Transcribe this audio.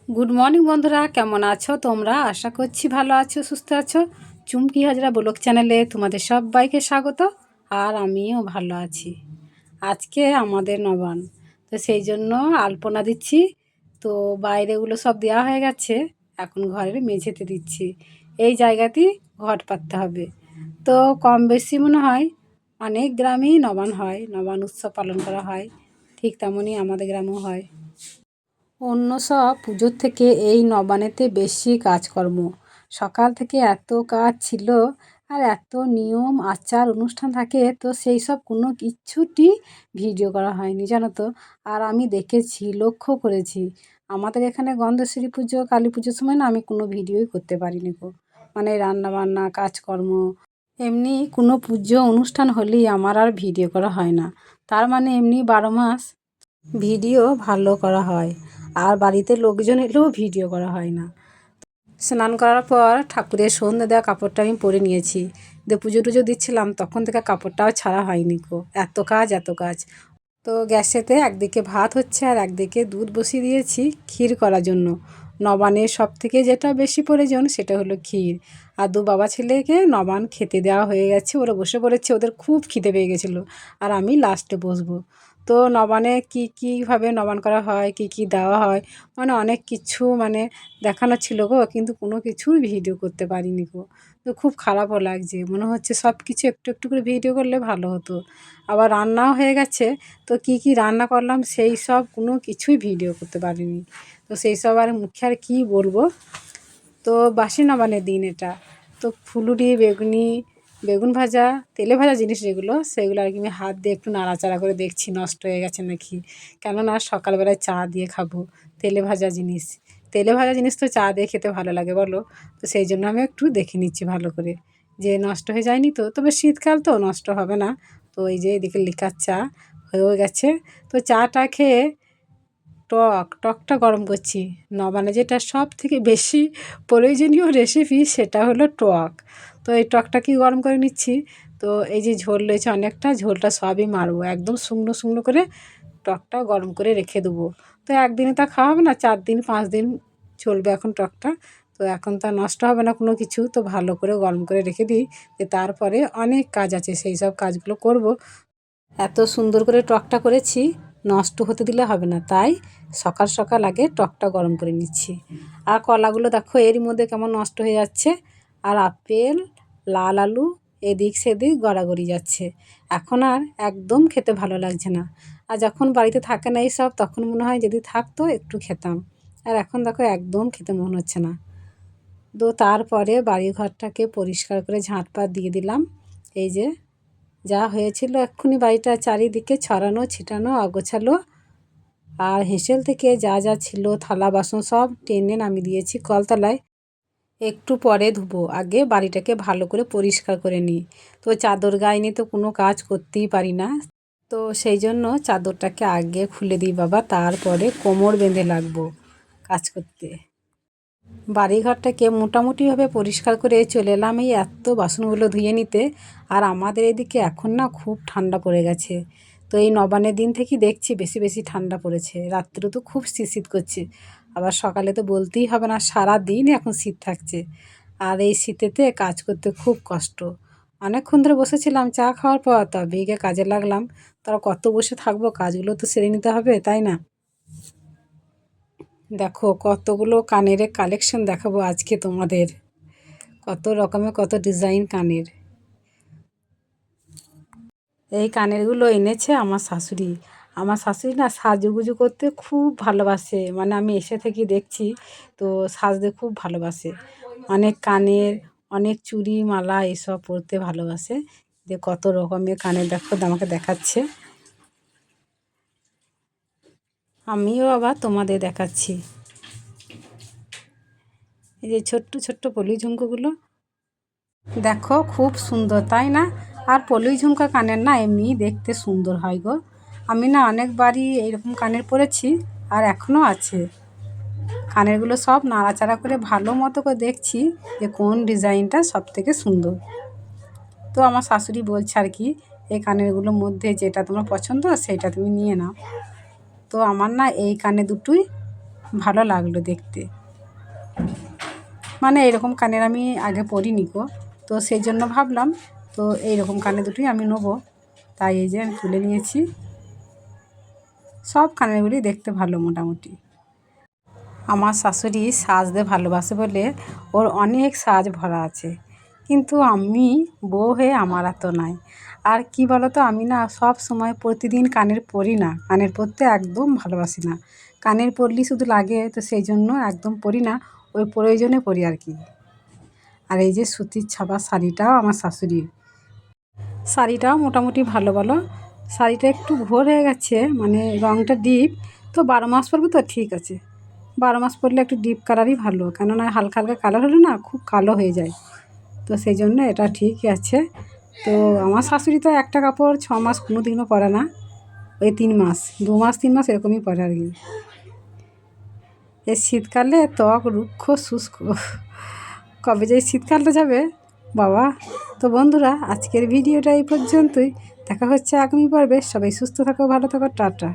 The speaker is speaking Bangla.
গুড মর্নিং বন্ধুরা, কেমন আছো তোমরা? আশা করছি ভালো আছো, সুস্থ আছো। চুমকি হাজরা ব্লগ চ্যানেলে তোমাদের সবাইকে স্বাগত। আর আমিও ভালো আছি। আজকে আমাদের নবান, তো সেই জন্য আলপনা দিচ্ছি। তো বাইরেগুলো সব দেওয়া হয়ে গেছে, এখন ঘরের মেঝেতে দিচ্ছি। এই জায়গাতেই ঘট পাততে হবে। তো কম বেশি মনে হয় অনেক গ্রামেই নবান হয়, নবান উৎসব পালন করা হয়। ঠিক তেমনই আমাদের গ্রামেও হয়। অন্য সব পুজোর থেকে এই নবান্নেতে বেশি কাজকর্ম। সকাল থেকে এত কাজ ছিল, আর এত নিয়ম আচার অনুষ্ঠান থাকে, তো সেই সব কোনো কিচ্ছুটি ভিডিও করা হয়নি, জানো তো। আর আমি দেখেছি, লক্ষ্য করেছি, আমাদের এখানে গন্ধেশ্বরী পুজো কালী পুজোর সময় না আমি কোনো ভিডিওই করতে পারিনি গো। মানে রান্নাবান্না কাজকর্ম, এমনি কোনো পুজো অনুষ্ঠান হলেই আমার আর ভিডিও করা হয় না। তার মানে এমনি 12 মাস ভিডিও ভালো করা হয়, আর বাড়িতে লোকজন এলেও ভিডিও করা হয় না। স্নান করার পর ঠাকুরের সন্ধ্যে দেওয়া কাপড়টা আমি পরে নিয়েছি, দিয়ে পুজো টুজো দিচ্ছিলাম, তখন থেকে কাপড়টাও ছাড়া হয়নি গো। এত কাজ এত কাজ। তো গ্যাসেতে একদিকে ভাত হচ্ছে আর একদিকে দুধ বসিয়ে দিয়েছি ক্ষীর করার জন্য। নবানের সব থেকে যেটা বেশি প্রয়োজন সেটা হলো ক্ষীর। আর বাবা ছেলেকে নবান খেতে দেওয়া হয়ে গেছে, ওরা বসে পড়েছে, ওদের খুব খিদে পেয়ে গেছিলো। আর আমি লাস্টে বসবো। তো নবানে কী কীভাবে নবান করা হয়, কী কী দেওয়া হয়, মানে অনেক কিছু মানে দেখানো ছিল গো, কিন্তু কোনো কিছুই ভিডিও করতে পারিনি গো। তো খুব খারাপও লাগছে, মনে হচ্ছে সব কিছু একটু একটু করে ভিডিও করলে ভালো হতো। আবার রান্নাও হয়ে গেছে, তো কী কী রান্না করলাম সেই সব কোনো কিছুই ভিডিও করতে পারিনি। তো সেই সব আর মুখে আর কী বলবো। তো বাসি নবানের দিন এটা। তো ফুলুরি বেগুনি, বেগুন ভাজা, তেলে ভাজা জিনিস যেগুলো সেগুলো আর কি আমি হাত দিয়ে একটু নাড়াচাড়া করে দেখছি নষ্ট হয়ে গেছে নাকি। কেননা সকালবেলায় চা দিয়ে খাবো, তেলে ভাজা জিনিস। তেলে ভাজা জিনিস তো চা দিয়ে খেতে ভালো লাগে বলো। তো সেই জন্য আমি একটু দেখে নিচ্ছি ভালো করে যে নষ্ট হয়ে যায়নি তো। তবে শীতকাল তো নষ্ট হবে না। তো এই যে এদিকে লিকার চা হয়েও গেছে। তো চাটা খেয়ে টকটা গরম করছি। নবান্নে যেটা সব থেকে বেশি প্রয়োজনীয় রেসিপি সেটা হলো টক। তো এই টকটা কি গরম করে নিচ্ছি। তো এই যে ঝোল রয়েছে অনেকটা, ঝোলটা সবই মারবো একদম শুকনো শুকনো করে, টকটা গরম করে রেখে দেবো। তো একদিনে তা খাওয়া হবে না, 4 দিন 5 দিন চলবে এখন টকটা। তো এখন তা নষ্ট হবে না কোনো কিছু, তো ভালো করে গরম করে রেখে দিই। যে তারপরে অনেক কাজ আছে, সেই সব কাজগুলো করব। এত সুন্দর করে টকটা করেছি, নষ্ট হতে দিলে হবে না, তাই সকাল সকাল আগে টকটা গরম করে নিচ্ছি। আর কলাগুলো দেখো এরই মধ্যে কেমন নষ্ট হয়ে যাচ্ছে। আর আপেল, লাল আলু এদিক সেদিক গড়াগড়ি যাচ্ছে। এখন আর একদম খেতে ভালো লাগছে না। আর যখন বাড়িতে থাকে না এইসব, তখন মনে হয় যদি থাকতো একটু খেতাম। আর এখন দেখো একদম খেতে মন হচ্ছে না। তো তারপরে বাড়িঘরটাকে পরিষ্কার করে ঝাঁটপাট দিয়ে দিলাম। এই যে যা হয়েছিল এক্ষুনি, বাড়িটা চারিদিকে ছড়ানো ছিটানো অগোছালো। আর হেঁসেল থেকে যা যা ছিল থালা বাসন সব টেনে নামিয়ে দিয়েছি কলতলায়। একটু পরে ধুবো, আগে বাড়িটাকে ভালো করে পরিষ্কার করে নিই। তো চাদর গায়ে নিয়ে তো কোনো কাজ করতেই পারি না। তো সেই জন্য চাদরটাকে আগে খুলে দিই বাবা, তারপরে কোমর বেঁধে লাগবো কাজ করতে। বাড়িঘরটাকে মোটামুটিভাবে পরিষ্কার করে চলে এলাম এই এত বাসনগুলো ধুয়ে নিতে। আর আমাদের এদিকে এখন না খুব ঠান্ডা পড়ে গেছে। তো এই নবান্নের দিন থেকেই দেখছি বেশি বেশি ঠান্ডা পড়েছে, রাত্রে তো খুব শীত করছে। আবার সকালে তো বলতেই হবে না, সারা দিন এখন শীত থাকছে। আর এই শীতেতে কাজ করতে খুব কষ্ট। অনেকক্ষণ ধরে বসেছিলাম চা খাওয়ার পর, তবে গিয়ে কাজে লাগলাম। তারা কত বসে থাকবো, কাজগুলো তো সেরে নিতে হবে, তাই না? দেখো কতগুলো কানের কালেকশন দেখাবো আজকে তোমাদের। কত রকমের কত ডিজাইন কানের। এই কানেরগুলো এনেছে আমার শাশুড়ি। আমার শাশুড়ি না সাজুগুজু করতে খুব ভালোবাসে, মানে আমি এসে থেকেই দেখছি। তো সাজতে খুব ভালোবাসে, অনেক কানের, অনেক চুড়ি মালা এসব পরতে ভালোবাসে। যে কত রকমের কানের দেখো আমাকে দেখাচ্ছে, আমিও আবার তোমাদের দেখাচ্ছি। এই যে ছোট্ট ছোট্ট পলি ঝুমকোগুলো দেখো খুব সুন্দর, তাই না? আর পলি ঝুমকা কানের না এমনি দেখতে সুন্দর হয় গো। আমি না অনেকবারই এইরকম কানের পরেছি, আর এখনও আছে। কানেরগুলো সব নাড়াচাড়া করে ভালো মতো করে দেখছি যে কোন ডিজাইনটা সব থেকে সুন্দর। তো আমার শাশুড়ি বলছে আর কি, এই কানেরগুলোর মধ্যে যেটা তোমার পছন্দ সেইটা তুমি নিয়ে নাও। তো আমার না এই কানে দুটোই ভালো লাগলো দেখতে। মানে এরকম কানের আমি আগে পরিনি গো, তো সেই জন্য ভাবলাম তো এইরকম কানের দুটোই আমি নেবো। তাই এই যে আমি তুলে নিয়েছি। সব কানেরগুলি দেখতে ভালো মোটামুটি। আমার শাশুড়ি সাজতে ভালোবাসে বলে ওর অনেক সাজ ভরা আছে, কিন্তু আমি বউ হয়ে আমার এত নাই। আর কি বলো তো, আমি না সব সময় প্রতিদিন কানের পরি না, কানের পরতে একদম ভালোবাসি না। কানের পরলি শুধু লাগে, তো সেই জন্য একদম পরি না, ওই প্রয়োজনে পরি আর কি। আর এই যে সুতির ছাপা শাড়িটাও আমার শাশুড়ির। শাড়িটাও মোটামুটি ভালো বলো। শাড়িটা একটু ঘোর হয়ে গেছে, মানে রঙটা ডিপ, তো 12 মাস পরবে তো ঠিক আছে। 12 মাস পরলে একটু ডিপ কালারই ভালো, কেননা হালকা হালকা কালার হলে না খুব কালো হয়ে যায়। তো সেই জন্য এটা ঠিকই আছে। তো আমার শাশুড়ি তো একটা কাপড় 6 মাস কোনো দিনও পরে না, ওই 3 মাস, 2 মাস 3 মাস এরকমই পরে আর কি। এই শীতকালে ত্বক রুক্ষ শুষ্ক, কবে যে এই শীতকালটা যাবে বাবা। তো বন্ধুরা, আজকের ভিডিওটা এই পর্যন্তই। দেখা হচ্ছে আগামী পর্বে। সবাই সুস্থ থাকো, ভালো থাকো, টাটা।